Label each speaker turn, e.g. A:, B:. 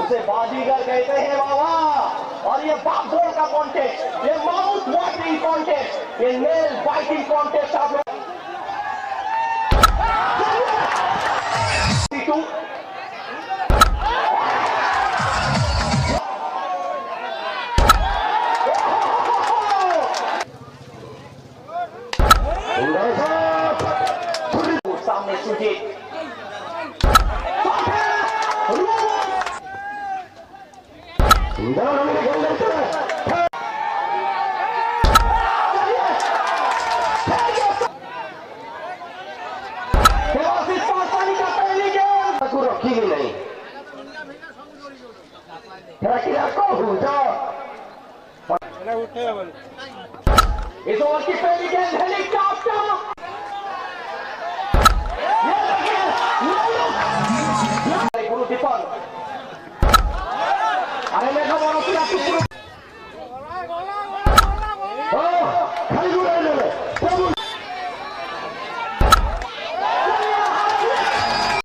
A: उसे बाजीगर कहते हैं बाबा। और ये बागडोर का कॉन्टेस्ट, ये माउथ वाटरिंग कॉन्टेस्ट, ये नेल बाइटिंग कॉन्टेस्ट आप लोग सामने सुरजीत रखी भी नहीं इस ओवर की पहली गेंद हेलीकॉप्टर गुरुदीपन अरे मेघा बड़ा